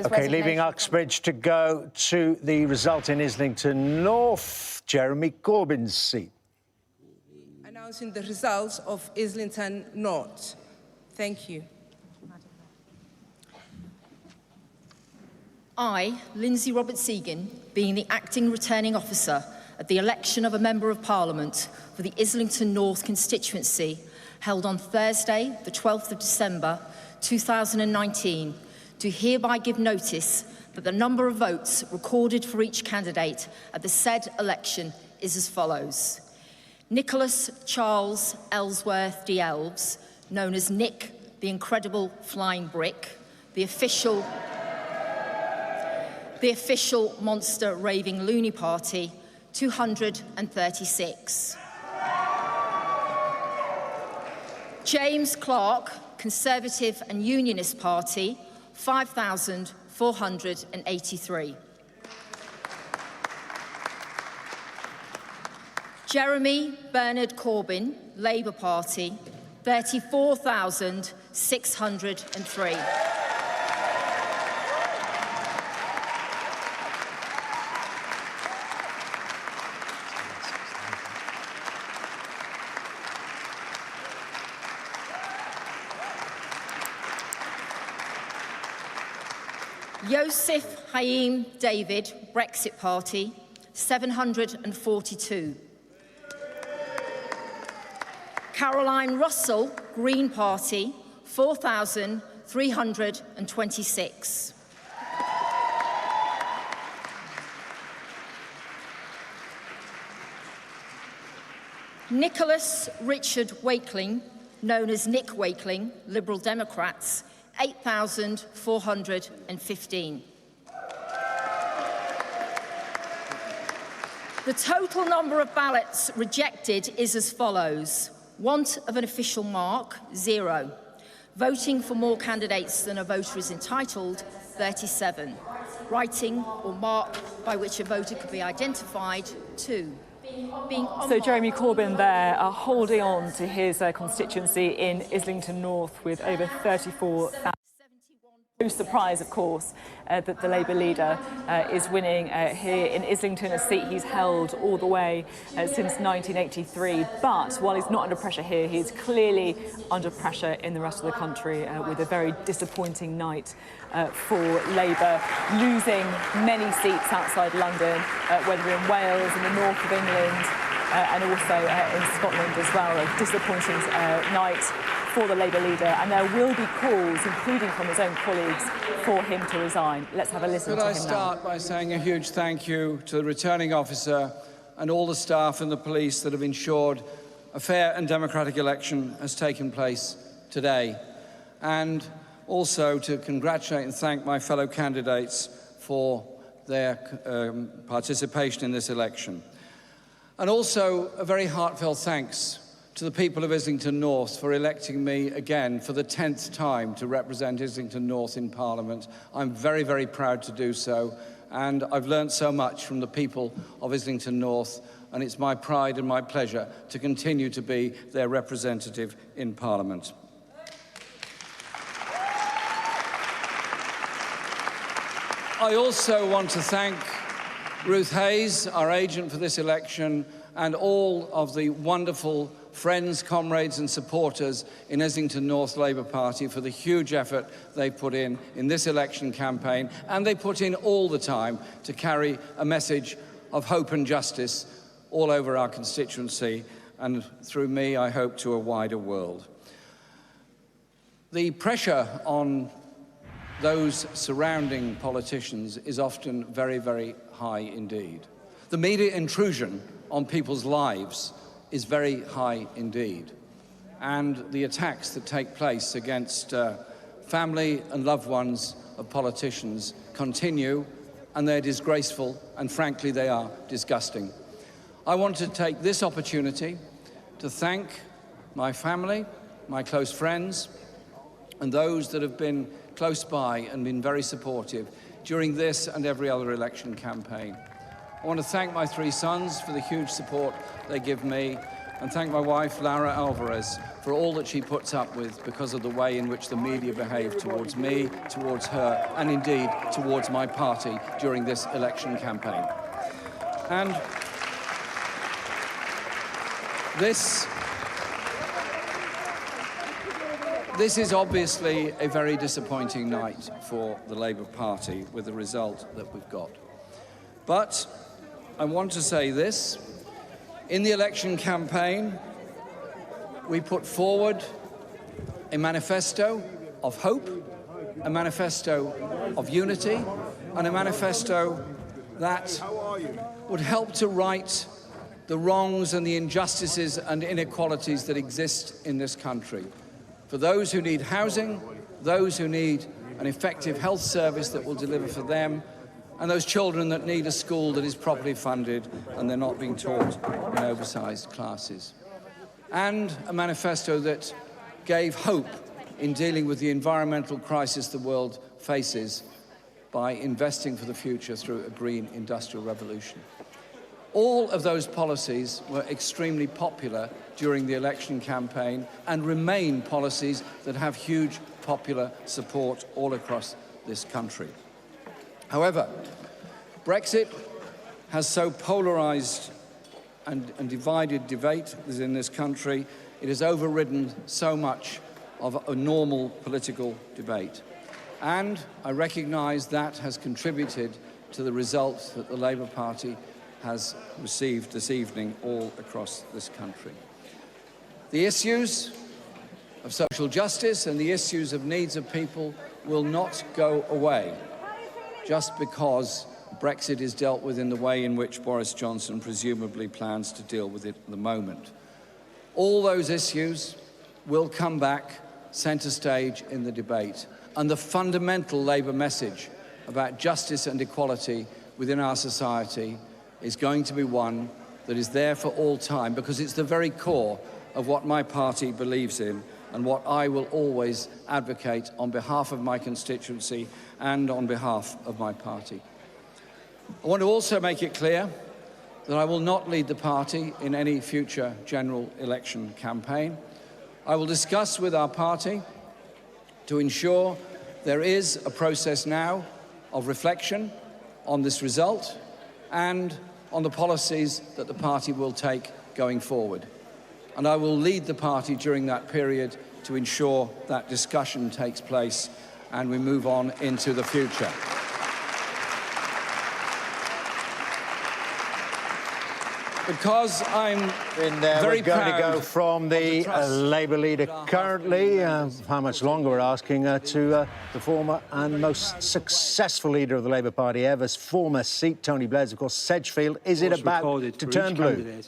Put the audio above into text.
OK, leaving Uxbridge to go to the result in Islington North, Jeremy Corbyn's seat. Announcing the results of Islington North. Thank you. I, Lindsay Roberts-Egan, being the acting returning officer at the election of a Member of Parliament for the Islington North constituency, held on Thursday, the 12th of December 2019, do hereby give notice that the number of votes recorded for each candidate at the said election is as follows. Nicholas Charles Ellsworth de Elves, known as Nick the Incredible Flying Brick, the official Monster Raving Loony Party, 236. James Clark, Conservative and Unionist Party, 5,483. Jeremy Bernard Corbyn, Labour Party, 34,603. Joseph Haim David, Brexit Party, 742. Caroline Russell, Green Party, 4,326. Nicholas Richard Wakeling, known as Nick Wakeling, Liberal Democrats, 8,415. The total number of ballots rejected is as follows. Want of an official mark, 0. Voting for more candidates than a voter is entitled, 37. Writing or mark by which a voter could be identified, 2. So Jeremy Corbyn there holding on to his constituency in Islington North with over 34,000. No surprise, of course, that the Labour leader is winning here in Islington, a seat he's held all the way since 1983. But while he's not under pressure here, he's clearly under pressure in the rest of the country with a very disappointing night for Labour, losing many seats outside London, whether in Wales, in the north of England, and also in Scotland as well. A disappointing night for the Labour leader, and there will be calls, including from his own colleagues, for him to resign. Let's have a listen to him now. Could I start by saying a huge thank you to the returning officer and all the staff and the police that have ensured a fair and democratic election has taken place today, and also to congratulate and thank my fellow candidates for their participation in this election. And also a very heartfelt thanks to the people of Islington North for electing me again for the 10th time to represent Islington North in Parliament. I'm very, very proud to do so, and I've learned so much from the people of Islington North, and it's my pride and my pleasure to continue to be their representative in Parliament. I also want to thank Ruth Hayes, our agent for this election, and all of the wonderful friends, comrades and supporters in Islington North Labour Party for the huge effort they put in this election campaign, and they put in all the time to carry a message of hope and justice all over our constituency, and through me, I hope, to a wider world. The pressure on those surrounding politicians is often very, very high indeed. The media intrusion on people's lives is very high indeed. And the attacks that take place against family and loved ones of politicians continue, and they're disgraceful, and frankly, they are disgusting. I want to take this opportunity to thank my family, my close friends, and those that have been close by and been very supportive during this and every other election campaign. I want to thank my 3 sons for the huge support they give me, and thank my wife, Lara Alvarez, for all that she puts up with because of the way in which the media behave towards me, towards her, and indeed towards my party during this election campaign. And this is obviously a very disappointing night for the Labour Party with the result that we've got. But I want to say this. In the election campaign, we put forward a manifesto of hope, a manifesto of unity, and a manifesto that would help to right the wrongs and the injustices and inequalities that exist in this country. For those who need housing, those who need an effective health service that will deliver for them, and those children that need a school that is properly funded and they're not being taught in oversized classes. And a manifesto that gave hope in dealing with the environmental crisis the world faces by investing for the future through a green industrial revolution. All of those policies were extremely popular during the election campaign and remain policies that have huge popular support all across this country. However, Brexit has so polarised and divided debate in this country. It has overridden so much of a normal political debate. And I recognise that has contributed to the results that the Labour Party has received this evening all across this country. The issues of social justice and the issues of needs of people will not go away just because Brexit is dealt with in the way in which Boris Johnson presumably plans to deal with it at the moment. All those issues will come back centre stage in the debate, and the fundamental Labour message about justice and equality within our society is going to be one that is there for all time, because it's the very core of what my party believes in and what I will always advocate on behalf of my constituency and on behalf of my party. I want to also make it clear that I will not lead the party in any future general election campaign. I will discuss with our party to ensure there is a process now of reflection on this result and on the policies that the party will take going forward. And I will lead the party during that period to ensure that discussion takes place and we move on into the future. Because I'm very we're going to go proud from the Labour leader currently, how much longer we're asking, to the former and most successful leader of the Labour Party ever, former seat, Tony Blair's, of course, Sedgefield. Is it about to turn blue?